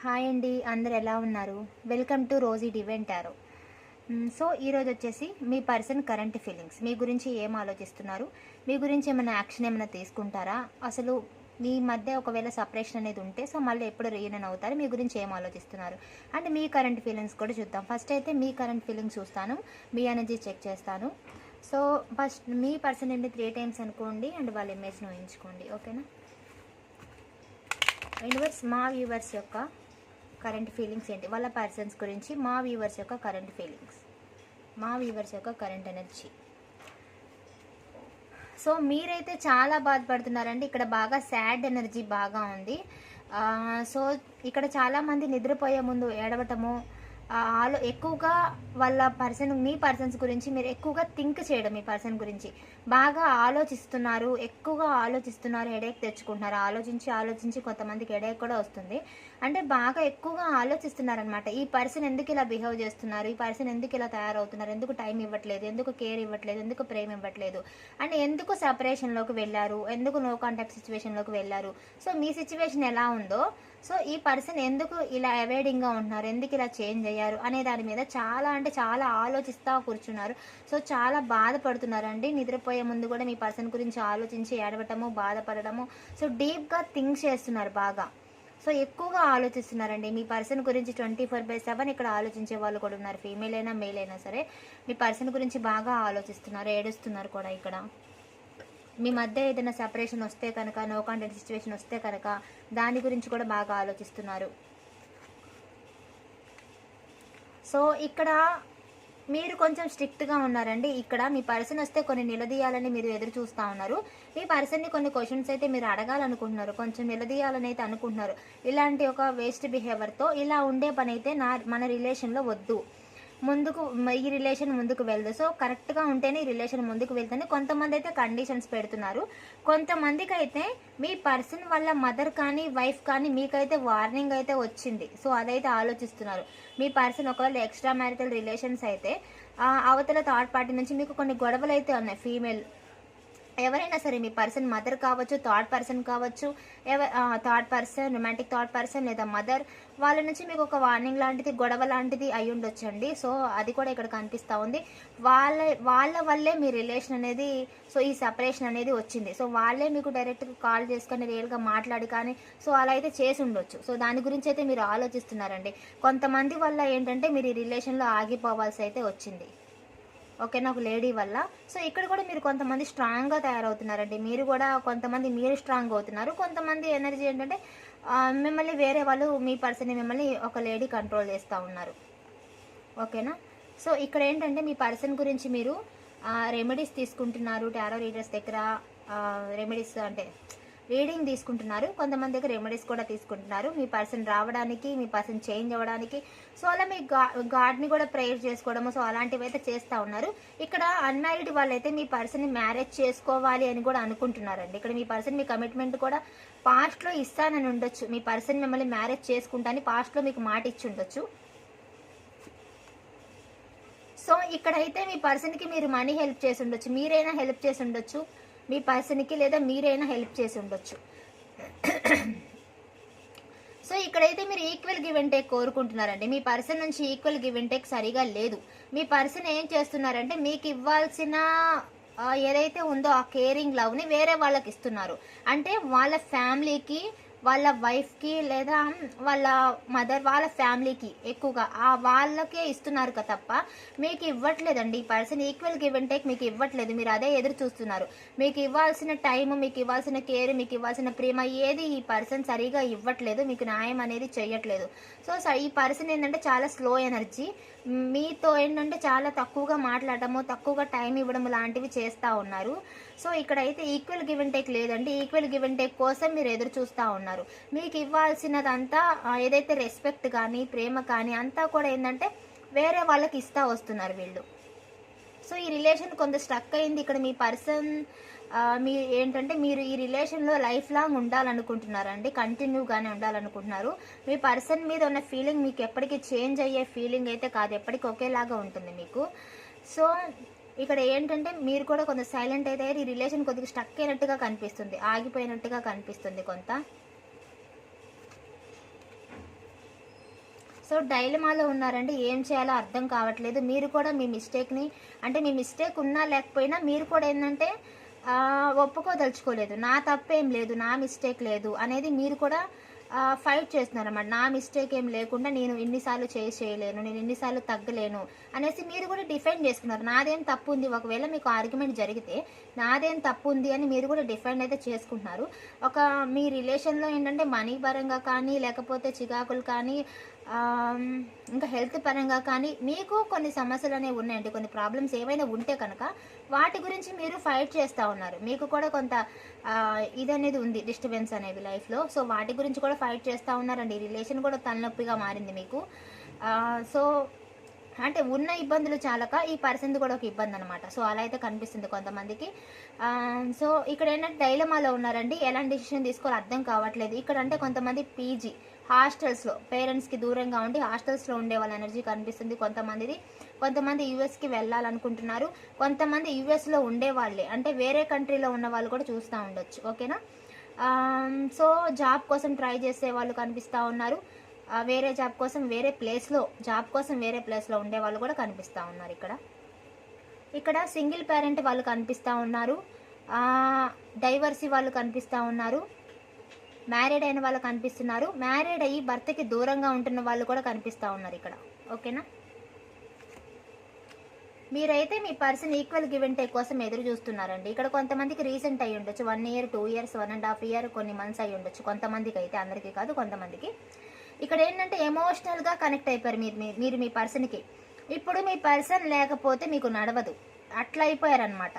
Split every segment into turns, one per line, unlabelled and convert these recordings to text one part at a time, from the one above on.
Hi అండి, అందరు ఎలా ఉన్నారు? Welcome to Rosy divine tarot. So ఈరోజు వచ్చేసి మీ పర్సన్ కరెంట్ ఫీలింగ్స్, మీ గురించి ఏం ఆలోచిస్తున్నారు, మీ గురించి ఏమైనా యాక్షన్ ఏమైనా తీసుకుంటారా, అసలు మీ మధ్య ఒకవేళ సపరేషన్ అనేది ఉంటే సో మళ్ళీ ఎప్పుడు రీయూనియన్ అవుతారు, మీ గురించి ఏం ఆలోచిస్తున్నారు అండ్ మీ కరెంట్ ఫీలింగ్స్ కూడా చూద్దాం. ఫస్ట్ అయితే మీ కరెంట్ ఫీలింగ్స్ చూస్తాను, మీ ఎనర్జీ చెక్ చేస్తాను. సో ఫస్ట్ మీ పర్సన్ నుండి 3 టైమ్స్ అనుకోండి అండ్ వాళ్ళ ఇమేజ్ని ఊహించుకోండి, ఓకేనా? యూనివర్స్, మా వ్యూవర్స్ యొక్క కరెంట్ ఫీలింగ్స్ ఏంటి, వాళ్ళ పర్సన్స్ గురించి మా వ్యూవర్స్ యొక్క కరెంట్ ఫీలింగ్స్, మా వ్యూవర్స్ యొక్క కరెంట్ ఎనర్జీ. సో మీరైతే చాలా బాధపడుతున్నారండి, ఇక్కడ బాగా సాడ్ ఎనర్జీ బాగా ఉంది. సో ఇక్కడ చాలామంది నిద్రపోయే ముందు ఏడవటము, ఎక్కువగా వాళ్ళ పర్సన్, మీ పర్సన్స్ గురించి మీరు ఎక్కువగా థింక్ చేయడం, మీ పర్సన్ గురించి బాగా ఆలోచిస్తున్నారు, ఎక్కువగా ఆలోచిస్తున్నారు, హెడేక్ తెచ్చుకుంటున్నారు. ఆలోచించి కొంతమందికి హెడేక్ కూడా వస్తుంది. అంటే బాగా ఎక్కువగా ఆలోచిస్తున్నారనమాట. ఈ పర్సన్ ఎందుకు ఇలా బిహేవ్ చేస్తున్నారు, ఈ పర్సన్ ఎందుకు ఇలా తయారవుతున్నారు, ఎందుకు టైం ఇవ్వట్లేదు, ఎందుకు కేర్ ఇవ్వట్లేదు, ఎందుకు ప్రేమ ఇవ్వట్లేదు, అండ్ ఎందుకు సెపరేషన్లోకి వెళ్ళారు, ఎందుకు నో కాంటాక్ట్ సిచ్యువేషన్లోకి వెళ్ళారు. సో మీ సిచ్యువేషన్ ఎలా ఉందో, సో ఈ పర్సన్ ఎందుకు ఇలా అవాయిడింగ్గా ఉంటున్నారు, ఎందుకు ఇలా చేంజ్ అయ్యారు అనే దాని మీద చాలా అంటే చాలా ఆలోచిస్తూ కూర్చున్నారు. సో చాలా బాధపడుతున్నారండి. నిద్రపోయే ముందు కూడా మీ పర్సన్ గురించి ఆలోచించి ఏడవటము, బాధపడటము, సో డీప్గా థింక్ చేస్తున్నారు బాగా. సో ఎక్కువగా ఆలోచిస్తున్నారండి మీ పర్సన్ గురించి. 24/7 ఇక్కడ ఆలోచించే వాళ్ళు కూడా ఉన్నారు, ఫీమేల్ అయినా మేల్ అయినా సరే. మీ పర్సన్ గురించి బాగా ఆలోచిస్తున్నారు, ఏడుస్తున్నారు కూడా. ఇక్కడ మీ మధ్య ఏదైనా సెపరేషన్ వస్తే కనుక, నో కాంటాక్ట్ సిచ్యువేషన్ వస్తే కనుక దాని గురించి కూడా బాగా ఆలోచిస్తున్నారు. సో ఇక్కడ మీరు కొంచెం స్ట్రిక్ట్గా ఉన్నారండి. ఇక్కడ మీ పర్సన్ వస్తే కొన్ని నిలదీయాలని మీరు ఎదురు చూస్తూ ఉన్నారు. మీ పర్సన్ని కొన్ని క్వశ్చన్స్ అయితే మీరు అడగాలనుకుంటున్నారు, కొంచెం నిలదీయాలని అయితే అనుకుంటున్నారు. ఇలాంటి ఒక వేస్ట్ బిహేవియర్తో ఇలా ఉండే పని అయితే మన రిలేషన్లో వద్దు, ముందుకు ఈ రిలేషన్ ముందుకు వెళ్దు. సో కరెక్ట్గా ఉంటేనే ఈ రిలేషన్ ముందుకు వెళ్తుంది. కొంతమంది అయితే కండిషన్స్ పెడుతున్నారు, కొంతమందికి అయితే మీ పర్సన్ వాళ్ళ మదర్ కానీ వైఫ్ కానీ మీకైతే వార్నింగ్ అయితే వచ్చింది. సో అదైతే ఆలోచిస్తున్నారు. మీ పర్సన్ ఒకవేళ ఎక్స్ట్రా మ్యారిటల్ రిలేషన్స్ అయితే అవతల థర్డ్ పార్టీ నుంచి మీకు కొన్ని గొడవలు అయితే ఉన్నాయి. ఫీమేల్ ఎవరైనా సరే, మీ పర్సన్ మదర్ కావచ్చు, థర్డ్ పర్సన్ కావచ్చు, third person, romantic third person లేదా మదర్, వాళ్ళ నుంచి మీకు ఒక వార్నింగ్ లాంటిది, గొడవ లాంటిది అయి ఉండొచ్చండి. సో అది కూడా ఇక్కడ కనిపిస్తూ ఉంది. వాళ్ళ వల్లే మీ రిలేషన్ అనేది, సో ఈ సెపరేషన్ అనేది వచ్చింది. సో వాళ్ళే మీకు డైరెక్ట్గా కాల్ చేసుకొని రియల్గా మాట్లాడి కానీ సో అలా అయితే చేసి ఉండొచ్చు. సో దాని గురించి అయితే మీరు ఆలోచిస్తున్నారండి. కొంతమంది వల్ల ఏంటంటే మీరు ఈ రిలేషన్లో ఆగిపోవాల్సి అయితే వచ్చింది, ఓకేనా, ఒక లేడీ వల్ల. సో ఇక్కడ కూడా మీరు కొంతమంది స్ట్రాంగ్గా తయారవుతున్నారండి. మీరు కూడా కొంతమంది మీరు స్ట్రాంగ్ అవుతున్నారు. కొంతమంది ఎనర్జీ ఏంటంటే మిమ్మల్ని వేరే వాళ్ళు, మీ పర్సన్ని మిమ్మల్ని ఒక లేడీ కంట్రోల్ చేస్తూ ఉన్నారు, ఓకేనా. సో ఇక్కడ ఏంటంటే మీ పర్సన్ గురించి మీరు రెమెడీస్ తీసుకుంటున్నారు, టారో రీడర్స్ దగ్గర రెమెడీస్ అంటే రీడింగ్ తీసుకుంటున్నారు, కొంతమంది దగ్గర రెమెడీస్ కూడా తీసుకుంటున్నారు. మీ పర్సన్ రావడానికి, మీ పర్సన్ చేంజ్ అవ్వడానికి, సో అలా మీ గాడ్ని కూడా ప్రేయర్ చేసుకోవడము, సో అలాంటివి అయితే చేస్తూ ఉన్నారు. ఇక్కడ అన్మ్యారీడ్ వాళ్ళైతే మీ పర్సన్ని మ్యారేజ్ చేసుకోవాలి అని కూడా అనుకుంటున్నారండి. ఇక్కడ మీ పర్సన్ మీ కమిట్మెంట్ కూడా పాస్ట్లో ఇస్తానని ఉండొచ్చు. మీ పర్సన్ మిమ్మల్ని మ్యారేజ్ చేసుకుంటానని పాస్ట్లో మీకు మాట ఇచ్చి ఉండొచ్చు. సో ఇక్కడైతే మీ పర్సన్కి మీరు మనీ హెల్ప్ చేసి ఉండొచ్చు, మీరైనా హెల్ప్ చేసి ఉండొచ్చు మీ పర్సన్కి, లేదా మీరైనా హెల్ప్ చేసి ఉండొచ్చు. సో ఇక్కడైతే మీరు ఈక్వల్ గివ్ అండ్ టేక్ కోరుకుంటున్నారండి. మీ పర్సన్ నుంచి ఈక్వల్ గివ్ అండ్ టేక్ సరిగా లేదు. మీ పర్సన్ ఏం చేస్తున్నారంటే మీకు ఇవ్వాల్సిన ఏదైతే ఉందో ఆ కేరింగ్ లవ్ని వేరే వాళ్ళకి ఇస్తున్నారు. అంటే వాళ్ళ ఫ్యామిలీకి, వాళ్ళ వైఫ్కి లేదా వాళ్ళ మదర్, వాళ్ళ ఫ్యామిలీకి ఎక్కువగా వాళ్ళకే ఇస్తున్నారు తప్ప మీకు ఇవ్వట్లేదండి. ఈ person equal give and take మీకు ఇవ్వట్లేదు. మీరు అదే ఎదురు చూస్తున్నారు. మీకు ఇవ్వాల్సిన టైము, మీకు ఇవ్వాల్సిన కేర్, మీకు ఇవ్వాల్సిన ప్రేమ ఏది ఈ పర్సన్ సరిగా ఇవ్వట్లేదు, మీకు న్యాయం అనేది చేయట్లేదు. సో ఈ పర్సన్ ఏంటంటే చాలా స్లో ఎనర్జీ, మీతో ఏంటంటే చాలా తక్కువగా మాట్లాడటము, తక్కువగా టైం ఇవ్వడం లాంటివి చేస్తూ ఉన్నారు. సో ఇక్కడైతే ఈక్వల్ గివ్ అండ్ టేక్ లేదండి. ఈక్వల్ గివ్ అండ్ టేక్ కోసం మీరు ఎదురు చూస్తూ ఉన్నారు. మీకు ఇవ్వాల్సినదంతా ఏదైతే రెస్పెక్ట్ కానీ, ప్రేమ కానీ అంతా కూడా ఏంటంటే వేరే వాళ్ళకి ఇస్తూ వస్తున్నారు వీళ్ళు. సో ఈ రిలేషన్ కొంత స్ట్రక్ అయింది. ఇక్కడ మీ పర్సన్ మీ ఏంటంటే మీరు ఈ రిలేషన్లో లైఫ్ లాంగ్ ఉండాలనుకుంటున్నారండి, కంటిన్యూగానే ఉండాలనుకుంటున్నారు. మీ పర్సన్ మీద ఉన్న ఫీలింగ్ మీకు ఎప్పటికీ చేంజ్ అయ్యే ఫీలింగ్ అయితే కాదు, ఎప్పటికీ ఒకేలాగా ఉంటుంది మీకు. సో ఇక్కడ ఏంటంటే మీరు కూడా కొంత సైలెంట్ అయితే ఈ రిలేషన్ కొద్దిగా స్టక్ అయినట్టుగా కనిపిస్తుంది, ఆగిపోయినట్టుగా కనిపిస్తుంది కొంత. సో డైలమాలో ఉన్నారండి. ఏం చేయాలో అర్థం కావట్లేదు. మీరు కూడా మీ మిస్టేక్ని, అంటే మీ మిస్టేక్ ఉన్నా లేకపోయినా మీరు కూడా ఏంటంటే ఒప్పుకోదలుచుకోలేదు. నా తప్పేం లేదు, నా మిస్టేక్ లేదు అనేది మీరు కూడా ఫైట్ చేస్తున్నారు అన్నమాట. నా మిస్టేక్ ఏం లేకుండా నేను ఇన్నిసార్లు చేయలేను, నేను ఇన్నిసార్లు తగ్గలేను అనేసి మీరు కూడా డిఫెండ్ చేసుకున్నారు. నాదేం తప్పు ఉంది, ఒకవేళ మీకు ఆర్గ్యుమెంట్ జరిగితే నాదేం తప్పు ఉంది అని మీరు కూడా డిఫెండ్ అయితే చేసుకుంటున్నారు. మీ రిలేషన్లో ఏంటంటే మనీ పరంగా కానీ, లేకపోతే చికాకులు కానీ, ఇంకా హెల్త్ పరంగా కానీ మీకు కొన్ని సమస్యలు అనేవి ఉన్నాయండి. కొన్ని ప్రాబ్లమ్స్ ఏమైనా ఉంటే కనుక వాటి గురించి మీరు ఫైట్ చేస్తూ ఉన్నారు. మీకు కూడా కొంత ఇది అనేది ఉంది, డిస్టర్బెన్స్ అనేది లైఫ్లో. సో వాటి గురించి కూడా ఫైట్ చేస్తూ ఉన్నారండి. రిలేషన్ కూడా తలనొప్పిగా మారింది మీకు. సో అంటే ఉన్న ఇబ్బందులు చాలక ఈ పర్సన్ కూడా ఒక ఇబ్బంది అనమాట. సో అలా అయితే కనిపిస్తుంది కొంతమందికి. సో ఇక్కడ ఏంటంటే డైలమాలో ఉన్నారండి. ఎలాంటి డిసిషన్ తీసుకోవాలో అర్థం కావట్లేదు. ఇక్కడ అంటే కొంతమంది పీజీ హాస్టల్స్లో పేరెంట్స్కి దూరంగా ఉండి హాస్టల్స్లో ఉండే వాళ్ళ ఎనర్జీ కనిపిస్తుంది కొంతమంది యూఎస్కి వెళ్ళాలనుకుంటున్నారు. కొంతమంది యూఎస్లో ఉండేవాళ్ళే, అంటే వేరే కంట్రీలో ఉన్న వాళ్ళు కూడా చూస్తూ ఉండొచ్చు. ఓకేనా. సో జాబ్ కోసం ట్రై చేసే వాళ్ళు కనిపిస్తూ ఉన్నారు. వేరే జాబ్ కోసం వేరే ప్లేస్లో ఉండే వాళ్ళు కూడా కనిపిస్తూ ఉన్నారు. ఇక్కడ సింగిల్ పేరెంట్ వాళ్ళు కనిపిస్తూ ఉన్నారు. డైవర్సీ వాళ్ళు కనిపిస్తూ ఉన్నారు. మ్యారీడ్ అయిన వాళ్ళు కనిపిస్తున్నారు. మ్యారీడ్ అయ్యి భర్తకి దూరంగా ఉంటున్న వాళ్ళు కూడా కనిపిస్తూ ఉన్నారు ఇక్కడ. ఓకేనా. మీరైతే మీ person equal give and take కోసం ఎదురు చూస్తున్నారండి. ఇక్కడ కొంతమందికి రీసెంట్ అయ్యి ఉండొచ్చు, 1 year 2 years 1.5 year కొన్ని మంత్స్ అయ్యి ఉండొచ్చు కొంతమందికి. అయితే అందరికీ కాదు, కొంతమందికి. ఇక్కడ ఏంటంటే ఎమోషనల్గా కనెక్ట్ అయిపోయారు మీరు మీ పర్సన్కి. ఇప్పుడు మీ పర్సన్ లేకపోతే మీకు నడవదు, అట్లా అయిపోయారనమాట.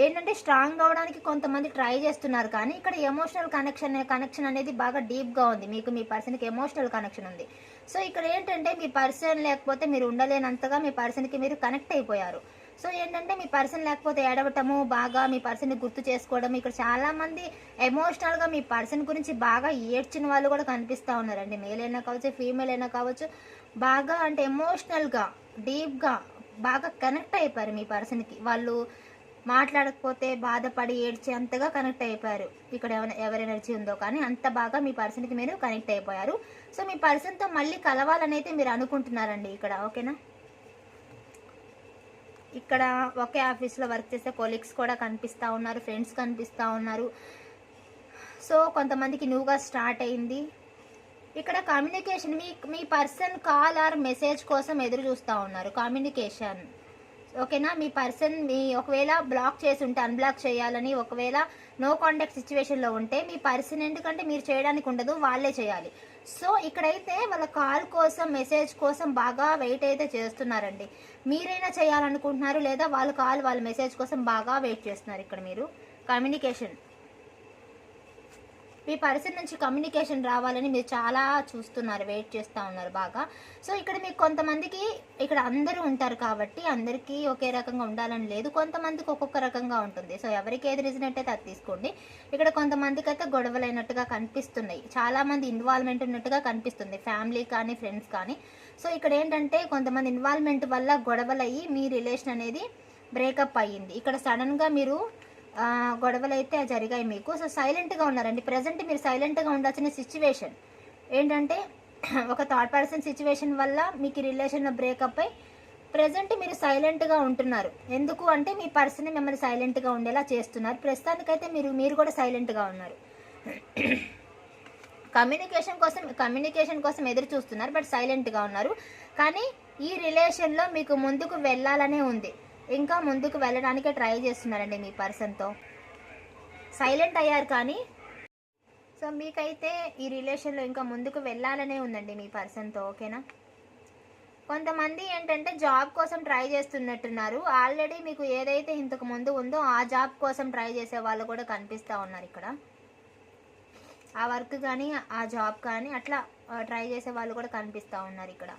ఏంటంటే స్ట్రాంగ్ అవడానికి కొంతమంది ట్రై చేస్తున్నారు, కానీ ఇక్కడ ఎమోషనల్ కనెక్షన్ అనేది బాగా డీప్గా ఉంది. మీకు మీ పర్సన్కి ఎమోషనల్ కనెక్షన్ ఉంది. సో ఇక్కడ ఏంటంటే మీ పర్సన్ లేకపోతే మీరు ఉండలేనంతగా మీ పర్సన్కి మీరు కనెక్ట్ అయిపోయారు. సో ఏంటంటే మీ పర్సన్ లేకపోతే ఏడవటము, బాగా మీ పర్సన్ని గుర్తు చేసుకోవడం. ఇక్కడ చాలామంది ఎమోషనల్గా మీ పర్సన్ గురించి బాగా ఏడ్చిన వాళ్ళు కూడా కనిపిస్తూ ఉన్నారండి. మేల్ అయినా కావచ్చు, ఫీమేల్ అయినా కావచ్చు. బాగా అంటే ఎమోషనల్గా డీప్గా బాగా కనెక్ట్ అయిపోయారు మీ పర్సన్కి. వాళ్ళు మాట్లాడకపోతే బాధపడి ఏడ్చే అంతగా కనెక్ట్ అయిపోయారు. ఇక్కడ ఎవరి ఎనర్జీ ఉందో కానీ అంత బాగా మీ పర్సన్కి మీరు కనెక్ట్ అయిపోయారు. సో మీ పర్సన్తో మళ్ళీ కలవాలని అయితే మీరు అనుకుంటున్నారండి ఇక్కడ. ఓకేనా. ఇక్కడ ఒకే ఆఫీస్లో వర్క్ చేసే కొలీగ్స్ కూడా కనిపిస్తూ ఉన్నారు, ఫ్రెండ్స్ కనిపిస్తూ ఉన్నారు. సో కొంతమందికి న్యూగా స్టార్ట్ అయింది. ఇక్కడ communication, me person call or message కోసం ఎదురు చూస్తూ ఉన్నారు. కమ్యూనికేషన్. ఓకేనా. మీ పర్సన్ ఒకవేళ బ్లాక్ చేసి ఉంటే అన్బ్లాక్ చేయాలని, ఒకవేళ నో కాంటాక్ట్ సిచ్యువేషన్లో ఉంటే మీ పర్సన్, ఎందుకంటే మీరు చేయడానికి ఉండదు, వాళ్ళే చేయాలి. సో ఇక్కడైతే వాళ్ళ కాల్ కోసం, మెసేజ్ కోసం బాగా వెయిట్ అయితే చేస్తున్నారండి. మీరైనా చేయాలనుకుంటున్నారు, లేదా వాళ్ళ కాల్, వాళ్ళ మెసేజ్ కోసం బాగా వెయిట్ చేస్తున్నారు. ఇక్కడ మీరు కమ్యూనికేషన్, మీ పర్సన్ నుంచి కమ్యూనికేషన్ రావాలని మీరు చాలా చూస్తున్నారు, వెయిట్ చేస్తూ ఉన్నారు బాగా. సో ఇక్కడ మీకు కొంతమందికి, ఇక్కడ అందరూ ఉంటారు కాబట్టి అందరికీ ఒకే రకంగా ఉండాలని లేదు, కొంతమందికి ఒక్కొక్క రకంగా ఉంటుంది. సో ఎవరికి ఏది రీజన్ అయితే అది తీసుకోండి. ఇక్కడ కొంతమందికి అయితే గొడవలు అయినట్టుగా కనిపిస్తున్నాయి, చాలామంది ఇన్వాల్వ్మెంట్ ఉన్నట్టుగా కనిపిస్తుంది, ఫ్యామిలీ కానీ ఫ్రెండ్స్ కానీ. సో ఇక్కడ ఏంటంటే కొంతమంది ఇన్వాల్వ్మెంట్ వల్ల గొడవలు అయ్యి మీ రిలేషన్ అనేది బ్రేకప్ అయ్యింది. ఇక్కడ సడన్గా మీరు గొడవలు అయితే జరిగాయి మీకు. సో సైలెంట్గా ఉన్నారండి. ప్రజెంట్ మీరు సైలెంట్గా ఉండాల్సిన సిచ్యువేషన్ ఏంటంటే ఒక థర్డ్ పర్సన్ సిచ్యువేషన్ వల్ల మీకు రిలేషన్ బ్రేకప్ అయి ప్రజెంట్ మీరు సైలెంట్గా ఉంటున్నారు. ఎందుకు అంటే మీ పర్సన్ మిమ్మల్ని సైలెంట్గా ఉండేలా చేస్తున్నారు. ప్రస్తుతానికైతే మీరు కూడా సైలెంట్గా ఉన్నారు. కమ్యూనికేషన్ కోసం ఎదురు చూస్తున్నారు, బట్ సైలెంట్గా ఉన్నారు. కానీ ఈ రిలేషన్లో మీకు ముందుకు వెళ్ళాలనే ఉంది, ఇంకా ముందుకు వెళ్ళడానికే ట్రై చేస్తున్నారండి మీ పర్సన్తో. సైలెంట్ అయ్యారు కానీ సో మీకైతే ఈ రిలేషన్లో ఇంకా ముందుకు వెళ్ళాలనే ఉందండి మీ పర్సన్తో. ఓకేనా. కొంతమంది ఏంటంటే జాబ్ కోసం ట్రై చేస్తున్నట్టున్నారు. ఆల్రెడీ మీకు ఏదైతే ఇంతకు ముందు ఉందో ఆ జాబ్ కోసం ట్రై చేసే వాళ్ళు కూడా కనిపిస్తూ ఉన్నారు ఇక్కడ. ఆ వర్క్ కానీ ఆ జాబ్ కానీ అట్లా ట్రై చేసే వాళ్ళు కూడా కనిపిస్తూ ఉన్నారు ఇక్కడ.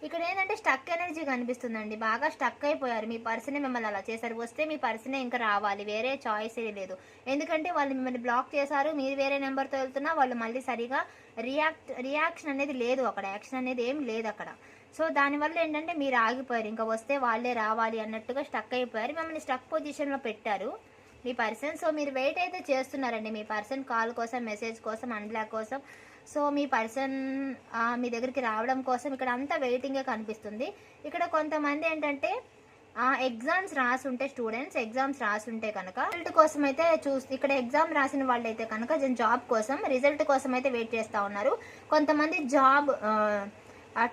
ఇక్కడ ఏంటంటే స్టక్ ఎనర్జీ కనిపిస్తుందండి. బాగా స్టక్ అయిపోయారు. మీ పర్సనే మిమ్మల్ని అలా చేశారు. వస్తే మీ పర్సనే ఇంకా రావాలి, వేరే చాయిస్ ఏ లేదు. ఎందుకంటే వాళ్ళు మిమ్మల్ని బ్లాక్ చేశారు, మీరు వేరే నెంబర్తో వెళ్తున్నా వాళ్ళు మళ్ళీ సరిగా రియాక్షన్ అనేది లేదు, అక్కడ యాక్షన్ అనేది ఏం లేదు అక్కడ. సో దానివల్ల ఏంటంటే మీరు ఆగిపోయారు, ఇంకా వస్తే వాళ్ళే రావాలి అన్నట్టుగా స్టక్ అయిపోయారు. మిమ్మల్ని స్టక్ పొజిషన్లో పెట్టారు. మీ పర్సన్. సో మీరు వెయిట్ అయితే చేస్తున్నారండి మీ పర్సన్ కాల్ కోసం, మెసేజ్ కోసం, అన్బ్లాక్ కోసం. సో మీ పర్సన్ మీ దగ్గరికి రావడం కోసం ఇక్కడ అంతా వెయిటింగే కనిపిస్తుంది. ఇక్కడ కొంతమంది ఏంటంటే ఎగ్జామ్స్ రాసుంటే, స్టూడెంట్స్ ఎగ్జామ్స్ రాసుంటే కనుక రిజల్ట్ కోసం అయితే ఇక్కడ ఎగ్జామ్ రాసిన వాళ్ళు అయితే కనుక జాబ్ కోసం, రిజల్ట్ కోసం అయితే వెయిట్ చేస్తూ ఉన్నారు. కొంతమంది జాబ్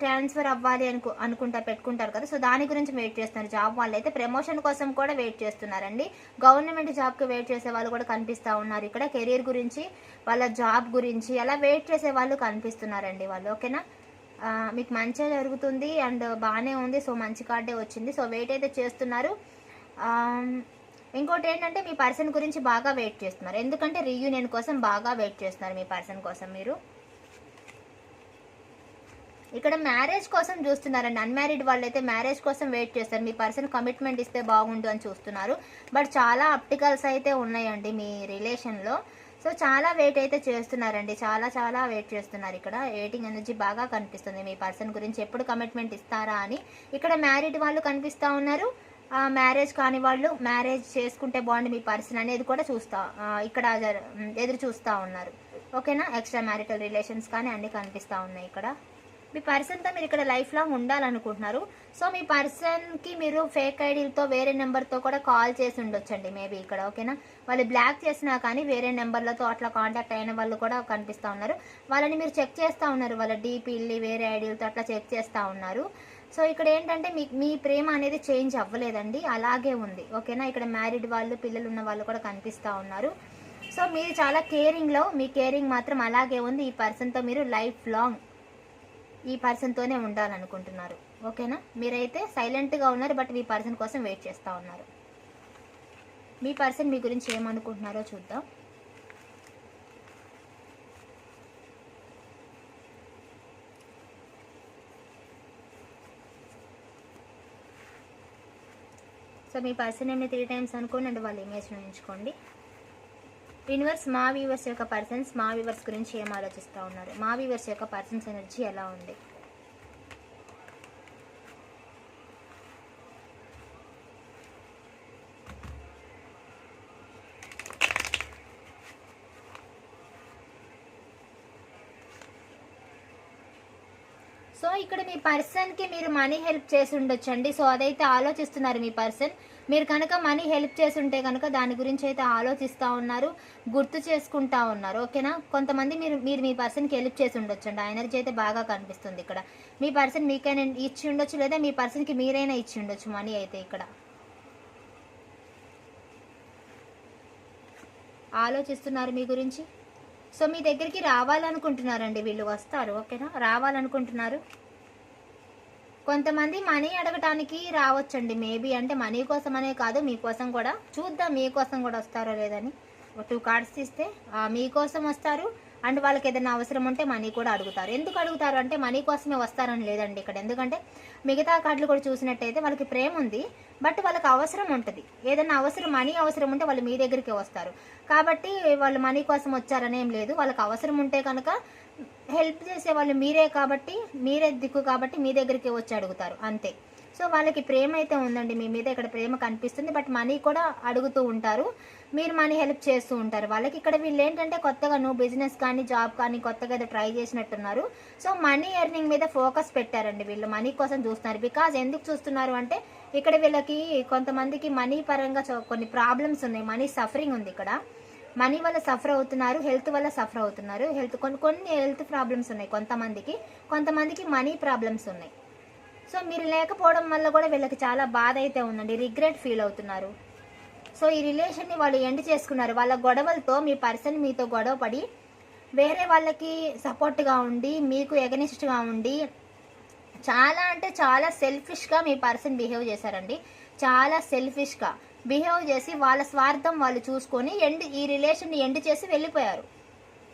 ట్రాన్స్ఫర్ అవ్వాలి అనుకుంటా పెట్టుకుంటారు కదా, సో దాని గురించి వెయిట్ చేస్తున్నారు. జాబ్ వాళ్ళు అయితే ప్రమోషన్ కోసం కూడా వెయిట్ చేస్తున్నారండి. గవర్నమెంట్ జాబ్కి వెయిట్ చేసే వాళ్ళు కూడా కనిపిస్తూ ఉన్నారు. ఇక్కడ కెరీర్ గురించి, వాళ్ళ జాబ్ గురించి అలా వెయిట్ చేసే వాళ్ళు కనిపిస్తున్నారండి వాళ్ళు. ఓకేనా, మీకు మంచిగా జరుగుతుంది అండ్ బాగానే ఉంది. సో మంచి కార్డే వచ్చింది. సో వెయిట్ అయితే చేస్తున్నారు. ఇంకోటి ఏంటంటే మీ పర్సన్ గురించి బాగా వెయిట్ చేస్తున్నారు. ఎందుకంటే రీయూనియన్ కోసం బాగా వెయిట్ చేస్తున్నారు మీ పర్సన్ కోసం మీరు. ఇక్కడ మ్యారేజ్ కోసం చూస్తున్నారండి. అన్మ్యారీడ్ వాళ్ళు అయితే మ్యారేజ్ కోసం వెయిట్ చేస్తారు. మీ పర్సన్ కమిట్మెంట్ ఇస్తే బాగుండు అని చూస్తున్నారు. బట్ చాలా అప్టికల్స్ అయితే ఉన్నాయండి మీ రిలేషన్లో. సో చాలా వెయిట్ అయితే చేస్తున్నారండి. చాలా వెయిట్ చేస్తున్నారు. ఇక్కడ వెయిటింగ్ ఎనర్జీ బాగా కనిపిస్తుంది మీ పర్సన్ గురించి. ఎప్పుడు కమిట్మెంట్ ఇస్తారా అని. ఇక్కడ మ్యారీడ్ వాళ్ళు కనిపిస్తూ ఉన్నారు. మ్యారేజ్ కాని వాళ్ళు మ్యారేజ్ చేసుకుంటే బాగుంది మీ పర్సన్ అనేది కూడా ఇక్కడ ఎదురు చూస్తూ ఉన్నారు. ఓకేనా, ఎక్స్ట్రా మ్యారిటల్ రిలేషన్స్ కానీ అన్నీ కనిపిస్తూ ఉన్నాయి ఇక్కడ. మీ పర్సన్తో మీరు ఇక్కడ లైఫ్ లాంగ్ ఉండాలనుకుంటున్నారు. సో మీ పర్సన్కి మీరు ఫేక్ ఐడీలతో వేరే నెంబర్తో కూడా కాల్ చేసి ఉండొచ్చండి మేబీ ఇక్కడ. ఓకేనా, వాళ్ళు బ్లాక్ చేసినా కానీ వేరే నెంబర్లతో అట్లా కాంటాక్ట్ అయిన వాళ్ళు కూడా కనిపిస్తూ ఉన్నారు. వాళ్ళని మీరు చెక్ చేస్తూ ఉన్నారు. వాళ్ళ డీపీల్ని వేరే ఐడీలతో అట్లా చెక్ చేస్తూ ఉన్నారు. సో ఇక్కడ ఏంటంటే మీ ప్రేమ అనేది చేంజ్ అవ్వలేదండి, అలాగే ఉంది. ఓకేనా, ఇక్కడ మ్యారీడ్ వాళ్ళు, పిల్లలు ఉన్న వాళ్ళు కూడా కనిపిస్తూ ఉన్నారు. సో మీరు చాలా కేరింగ్లో, మీ కేరింగ్ మాత్రం అలాగే ఉంది. ఈ పర్సన్తో మీరు లైఫ్ లాంగ్ ఈ పర్సన్తోనే ఉండాలనుకుంటున్నారు. ఓకేనా, మీరైతే సైలెంట్గా ఉన్నారు బట్ మీ పర్సన్ కోసం వెయిట్ చేస్తూ ఉన్నారు. మీ పర్సన్ మీ గురించి ఏమనుకుంటున్నారో చూద్దాం. సో మీ పర్సన్ ఏమి 3 టైమ్స్ అనుకోండి అండ్ వాళ్ళ ఇమేజ్ని ఉంచుకోండి. యూనివర్స్, మా వ్యూవర్స్ యొక్క పర్సన్స్ మా వ్యూవర్స్ గురించి ఏం ఆలోచిస్తూ ఉన్నారు? మా వ్యూవర్స్ యొక్క పర్సన్స్ ఎనర్జీ ఎలా ఉంది? సో ఇక్కడ మీ పర్సన్కి మీరు మనీ హెల్ప్ చేసి ఉండొచ్చండి. సో అదైతే ఆలోచిస్తున్నారు మీ పర్సన్. మీరు కనుక మనీ హెల్ప్ చేసి ఉంటే కనుక దాని గురించి అయితే ఆలోచిస్తూ ఉన్నారు, గుర్తు చేసుకుంటా ఉన్నారు. ఓకేనా, కొంతమంది మీరు మీ పర్సన్కి హెల్ప్ చేసి ఉండొచ్చండి. ఆ ఎనర్జీ అయితే బాగా కనిపిస్తుంది ఇక్కడ. మీ పర్సన్ మీకైనా ఇచ్చి ఉండొచ్చు, లేదా మీ పర్సన్కి మీరైనా ఇచ్చి ఉండొచ్చు మనీ అయితే. ఇక్కడ ఆలోచిస్తున్నారు మీ గురించి. సో మీ దగ్గరికి రావాలనుకుంటున్నారండి వీళ్ళు, వస్తారు. ఓకేనా, రావాలనుకుంటున్నారు. కొంతమంది మనీ అడగటానికి రావచ్చండి మేబీ. అంటే మనీ కోసం అనే కాదు, మీకోసం కూడా. చూద్దాం మీకోసం కూడా వస్తారో లేదని. 2 కార్డ్స్ తీస్తే మీకోసం వస్తారు అండ్ వాళ్ళకి ఏదైనా అవసరం ఉంటే మనీ కూడా అడుగుతారు. ఎందుకు అడుగుతారు అంటే మనీ కోసమే వస్తారని లేదండి ఇక్కడ. ఎందుకంటే మిగతా కార్డులు కూడా చూసినట్టయితే వాళ్ళకి ప్రేమ ఉంది బట్ వాళ్ళకి అవసరం ఉంటుంది. ఏదైనా అవసరం, మనీ అవసరం ఉంటే వాళ్ళు మీ దగ్గరికి వస్తారు. కాబట్టి వాళ్ళు మనీ కోసం వచ్చారనేం లేదు. వాళ్ళకి అవసరం ఉంటే కనుక హెల్ప్ చేసే వాళ్ళు మీరే కాబట్టి, మీరే దిక్కు కాబట్టి మీ దగ్గరికి వచ్చి అడుగుతారు అంతే. సో వాళ్ళకి ప్రేమ అయితే ఉందండి మీ మీద. ఇక్కడ ప్రేమ కనిపిస్తుంది బట్ మనీ కూడా అడుగుతూ ఉంటారు. మీరు మనీ హెల్ప్ చేస్తూ ఉంటారు వాళ్ళకి. ఇక్కడ వీళ్ళు ఏంటంటే కొత్తగా బిజినెస్ కానీ జాబ్ కానీ కొత్తగా ఏదో ట్రై చేసినట్టున్నారు. సో మనీ ఎర్నింగ్ మీద ఫోకస్ పెట్టారండి వీళ్ళు. మనీ కోసం చూస్తున్నారు. బికాజ్ ఎందుకు చూస్తున్నారు అంటే ఇక్కడ వీళ్ళకి కొంతమందికి మనీ పరంగా కొన్ని ప్రాబ్లమ్స్ ఉన్నాయి. మనీ సఫరింగ్ ఉంది ఇక్కడ. మనీ వల్ల సఫర్ అవుతున్నారు, హెల్త్ వల్ల సఫర్ అవుతున్నారు. కొన్ని హెల్త్ ప్రాబ్లమ్స్ ఉన్నాయి కొంతమందికి మనీ ప్రాబ్లమ్స్ ఉన్నాయి. సో మీరు లేకపోవడం వల్ల కూడా వీళ్ళకి చాలా బాధ అయితే ఉందండి. రిగ్రెట్ ఫీల్ అవుతున్నారు. సో ఈ రిలేషన్ని వాళ్ళు ఎండ్ చేసుకున్నారు. వాళ్ళ గొడవలతో మీ పర్సన్ మీతో గొడవ పడి వేరే వాళ్ళకి సపోర్ట్గా ఉండి, మీకు ఎగనిస్ట్గా ఉండి, చాలా అంటే చాలా సెల్ఫిష్గా మీ పర్సన్ బిహేవ్ చేశారండి. చాలా సెల్ఫిష్గా బిహేవ్ చేసి వాళ్ళ స్వార్థం వాళ్ళు చూసుకొని ఈ రిలేషన్ని ఎండ్ చేసి వెళ్ళిపోయారు.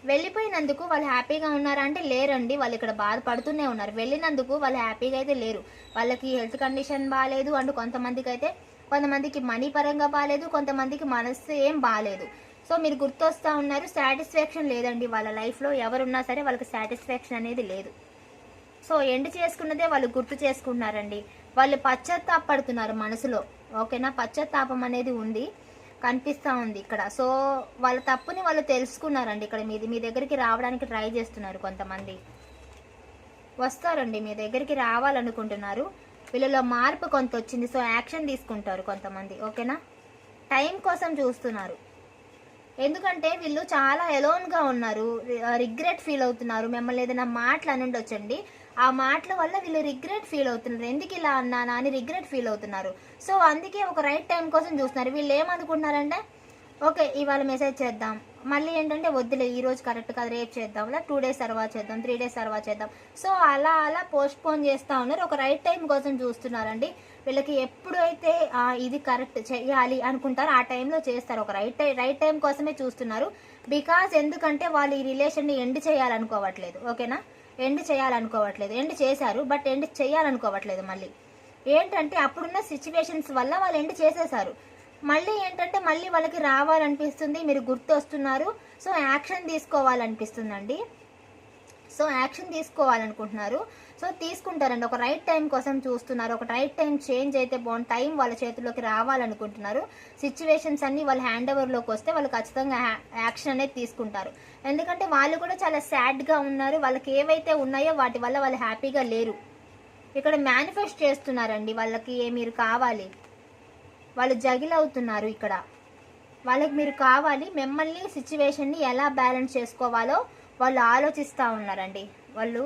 వెళ్ళిపోయినందుకు వాళ్ళు హ్యాపీగా ఉన్నారా అంటే లేరండి. వాళ్ళు ఇక్కడ బాధపడుతూనే ఉన్నారు. వెళ్ళినందుకు వాళ్ళు హ్యాపీగా అయితే లేరు. వాళ్ళకి హెల్త్ కండిషన్ బాగాలేదు అండ్ కొంతమందికి మనీ పరంగా బాగాలేదు, కొంతమందికి మనసు ఏం బాగాలేదు. సో మీరు గుర్తొస్తూ ఉన్నారు. సాటిస్ఫాక్షన్ లేదండి వాళ్ళ లైఫ్లో. ఎవరున్నా సరే వాళ్ళకి సాటిస్ఫాక్షన్ అనేది లేదు. సో ఎండ్ చేసుకున్నదే వాళ్ళు గుర్తు చేసుకుంటున్నారండి. వాళ్ళు పశ్చాత్తాపడుతున్నారు మనసులో. ఓకేనా, పశ్చాత్తాపం అనేది ఉంది. కనిపిస్తూ ఉంది ఇక్కడ. సో వాళ్ళ తప్పుని వాళ్ళు తెలుసుకున్నారండి. ఇక్కడ మీ దగ్గరికి రావడానికి ట్రై చేస్తున్నారు కొంతమంది. వస్తారండి, మీ దగ్గరికి రావాలనుకుంటున్నారు. వీళ్ళలో మార్పు కొంత వచ్చింది. సో యాక్షన్ తీసుకుంటారు కొంతమంది. ఓకేనా, టైం కోసం చూస్తున్నారు. ఎందుకంటే వీళ్ళు చాలా ఎలోన్గా ఉన్నారు, రిగ్రెట్ ఫీల్ అవుతున్నారు. మిమ్మల్ని ఏదైనా మాటలు అని ఉండొచ్చండి, ఆ మాటల వల్ల వీళ్ళు రిగ్రెట్ ఫీల్ అవుతున్నారు. ఎందుకు ఇలా అన్నానా అని రిగ్రెట్ ఫీల్ అవుతున్నారు. సో అందుకే ఒక రైట్ టైం కోసం చూస్తున్నారు. వీళ్ళు ఏమనుకుంటున్నారంటే, ఓకే ఇవాళ మెసేజ్ చేద్దాం, మళ్ళీ ఏంటంటే వద్దులే ఈరోజు కరెక్ట్ కాదు రేపు చేద్దాం, లేదా 2 days తర్వాత చేద్దాం, 3 days తర్వాత చేద్దాం. సో అలా పోస్ట్ పోన్ చేస్తూ ఉన్నారు. ఒక రైట్ టైం కోసం చూస్తున్నారండి. వీళ్ళకి ఎప్పుడైతే ఇది కరెక్ట్ చేయాలి అనుకుంటారో ఆ టైంలో చేస్తారు. ఒక రైట్ టైం కోసమే చూస్తున్నారు. బికాజ్ ఎందుకంటే వాళ్ళు ఈ రిలేషన్ని ఎండ్ చేయాలనుకోవట్లేదు. ఓకేనా, ఎండ్ చేయాలనుకోవట్లేదు. ఎండ్ చేశారు, బట్ ఎండ్ చేయాలనుకోవట్లేదు. మళ్ళీ ఏంటంటే అప్పుడున్న సిచ్యువేషన్స్ వల్ల వాళ్ళు ఎండ్ చేసేశారు. మళ్ళీ ఏంటంటే మళ్ళీ వాళ్ళకి రావాలనిపిస్తుంది, మీరు గుర్తు వస్తున్నారు. సో యాక్షన్ తీసుకోవాలనిపిస్తుందండి. సో యాక్షన్ తీసుకోవాలనుకుంటున్నారు. సో తీసుకుంటారండి. ఒక రైట్ టైం కోసం చూస్తున్నారు. ఒక రైట్ టైం చేంజ్ అయితే బాగుంది, టైం వాళ్ళ చేతుల్లోకి రావాలనుకుంటున్నారు. సిచ్యువేషన్స్ అన్నీ వాళ్ళ హ్యాండ్ ఓవర్లోకి వస్తే వాళ్ళు ఖచ్చితంగా యాక్షన్ అనేది తీసుకుంటారు. ఎందుకంటే వాళ్ళు కూడా చాలా సాడ్గా ఉన్నారు. వాళ్ళకి ఏవైతే ఉన్నాయో వాటి వల్ల వాళ్ళు హ్యాపీగా లేరు. ఇక్కడ మేనిఫెస్ట్ చేస్తున్నారండి. వాళ్ళకి మీరు కావాలి, వాళ్ళు జగిల్ అవుతున్నారు. ఇక్కడ వాళ్ళకి మీరు కావాలి. మిమ్మల్ని సిచ్యువేషన్ని ఎలా బ్యాలెన్స్ చేసుకోవాలో వాళ్ళు ఆలోచిస్తూ ఉన్నారండి. వాళ్ళు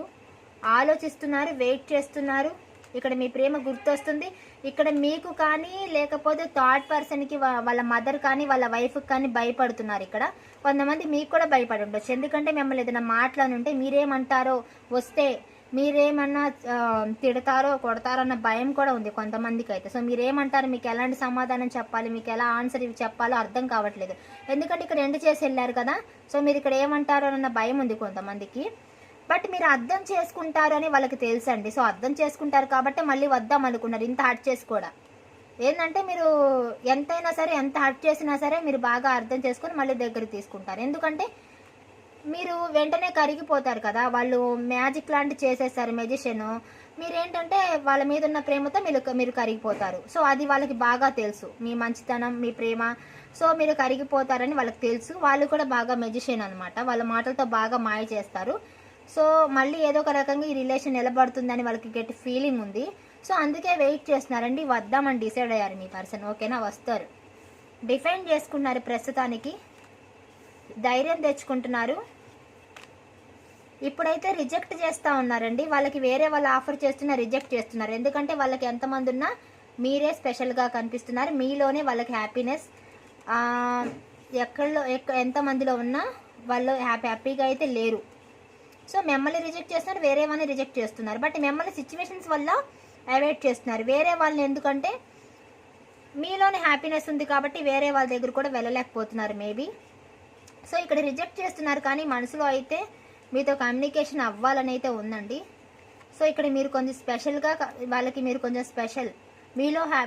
ఆలోచిస్తున్నారు, వెయిట్ చేస్తున్నారు. ఇక్కడ మీ ప్రేమ గుర్తొస్తుంది. ఇక్కడ మీకు కానీ లేకపోతే థర్డ్ పర్సన్కి వాళ్ళ మదర్ కానీ వాళ్ళ వైఫ్కి కానీ భయపడుతున్నారు. ఇక్కడ కొంతమంది మీకు కూడా భయపడి ఉండొచ్చు. ఎందుకంటే మిమ్మల్ని ఏదైనా మాట్లాడుంటే మీరేమంటారో, వస్తే మీరేమన్నా తిడతారో కొడతారో అన్న భయం కూడా ఉంది కొంతమందికి అయితే. సో మీరేమంటారు, మీకు ఎలాంటి సమాధానం చెప్పాలి, మీకు ఎలా ఆన్సర్ ఇవి చెప్పాలో అర్థం కావట్లేదు. ఎందుకంటే ఇక్కడ ఎండ్ చేసి వెళ్ళారు కదా. సో మీరు ఇక్కడ ఏమంటారో అన్న భయం ఉంది కొంతమందికి. బట్ మీరు అర్థం చేసుకుంటారు అని వాళ్ళకి తెలుసండి. సో అర్థం చేసుకుంటారు కాబట్టి మళ్ళీ వద్దాం అనుకున్నారు. ఇంత హర్ట్ చేసి కూడా ఏంటంటే మీరు ఎంతైనా సరే, ఎంత హర్ట్ చేసినా సరే మీరు బాగా అర్థం చేసుకొని మళ్ళీ దగ్గరికి తీసుకుంటారు. ఎందుకంటే మీరు వెంటనే కరిగిపోతారు కదా. వాళ్ళు మ్యాజిక్ లాంటి చేసేస్తారు, మెజిషియన్. మీరేంటంటే వాళ్ళ మీద ఉన్న ప్రేమతో మీరు కరిగిపోతారు. సో అది వాళ్ళకి బాగా తెలుసు, మీ మంచితనం, మీ ప్రేమ. సో మీరు కరిగిపోతారని వాళ్ళకి తెలుసు. వాళ్ళు కూడా బాగా మెజిషియన్ అనమాట. వాళ్ళ మాటలతో బాగా మాయ చేస్తారు. సో మళ్ళీ ఏదో ఒక రకంగా ఈ రిలేషన్ నిలబడుతుందని వాళ్ళకి గట్టి ఫీలింగ్ ఉంది. సో అందుకే వెయిట్ చేస్తున్నారండి. వద్దామని డిసైడ్ అయ్యారు మీ పర్సన్. ఓకేనా, వస్తారు. డిఫైన్ చేసుకున్నారు ప్రస్తుతానికి, ధైర్యం తెచ్చుకుంటున్నారు. ఇప్పుడైతే రిజెక్ట్ చేస్తూ ఉన్నారండి. వాళ్ళకి వేరే వాళ్ళు ఆఫర్ చేస్తున్నా రిజెక్ట్ చేస్తున్నారు. ఎందుకంటే వాళ్ళకి ఎంతమంది ఉన్నా మీరే స్పెషల్గా కనిపిస్తున్నారు. మీలోనే వాళ్ళకి హ్యాపీనెస్. ఎంతమందిలో ఉన్నా వాళ్ళు హ్యాపీగా అయితే లేరు. సో మిమ్మల్ని రిజెక్ట్ చేస్తున్నారు, వేరే వాళ్ళని రిజెక్ట్ చేస్తున్నారు. బట్ మిమ్మల్ని సిచ్యువేషన్స్ వల్ల అవాయిడ్ చేస్తున్నారు. వేరే వాళ్ళని ఎందుకంటే మీలోనే హ్యాపీనెస్ ఉంది కాబట్టి వేరే వాళ్ళ దగ్గర కూడా వెళ్ళలేకపోతున్నారు మేబీ. సో ఇక్కడ రిజెక్ట్ చేస్తున్నారు, కానీ మనసులో అయితే మీతో కమ్యూనికేషన్ అవ్వాలని అయితే ఉందండి. సో ఇక్కడ మీరు కొంచెం స్పెషల్గా, వాళ్ళకి మీరు కొంచెం స్పెషల్,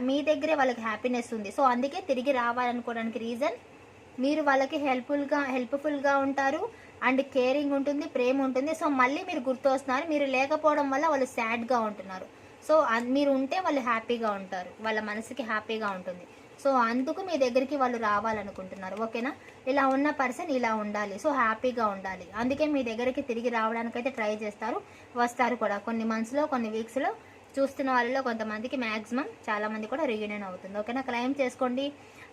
మీ దగ్గరే వాళ్ళకి హ్యాపీనెస్ ఉంది. సో అందుకే తిరిగి రావాలనుకోవడానికి రీజన్, మీరు వాళ్ళకి హెల్ప్ఫుల్గా ఉంటారు, అండ్ కేరింగ్ ఉంటుంది, ప్రేమ ఉంటుంది. సో మళ్ళీ మీరు గుర్తు వస్తున్నారు. మీరు లేకపోవడం వల్ల వాళ్ళు సాడ్గా ఉంటున్నారు. సో మీరు ఉంటే వాళ్ళు హ్యాపీగా ఉంటారు, వాళ్ళ మనసుకి హ్యాపీగా ఉంటుంది. సో అందుకు మీ దగ్గరికి వాళ్ళు రావాలనుకుంటున్నారు. ఓకేనా, ఇలా ఉన్న పర్సన్ ఇలా ఉండాలి, సో హ్యాపీగా ఉండాలి. అందుకే మీ దగ్గరికి తిరిగి రావడానికైతే ట్రై చేస్తారు, వస్తారు కూడా. కొన్ని మంత్స్లో, కొన్ని వీక్స్లో చూస్తున్న వాళ్ళలో కొంతమందికి మ్యాక్సిమం చాలామంది కూడా రీయూనియన్ అవుతుంది. ఓకేనా, క్లెయిమ్ చేసుకోండి.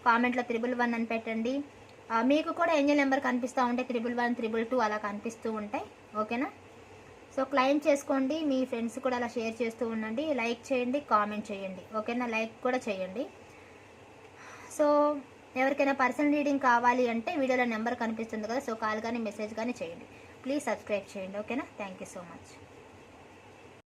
కామెంట్లో 111 అని పెట్టండి. మీకు కూడా ఏంజల్ నెంబర్ కనిపిస్తూ ఉంటాయి, 111, 222 అలా కనిపిస్తూ ఉంటాయి. ఓకేనా, సో క్లెయిమ్ చేసుకోండి. మీ ఫ్రెండ్స్ కూడా అలా షేర్ చేస్తూ ఉండండి. లైక్ చేయండి, కామెంట్ చేయండి. ఓకేనా, లైక్ కూడా చేయండి. సో ఎవరికైనా పర్సనల్ రీడింగ్ కావాలి అంటే వీడియోలో నెంబర్ కనిపిస్తుంది కదా, సో కాల్ కానీ మెసేజ్ కానీ చేయండి. ప్లీజ్ సబ్స్క్రైబ్ చేయండి. ఓకేనా, థ్యాంక్ యూ సో మచ్.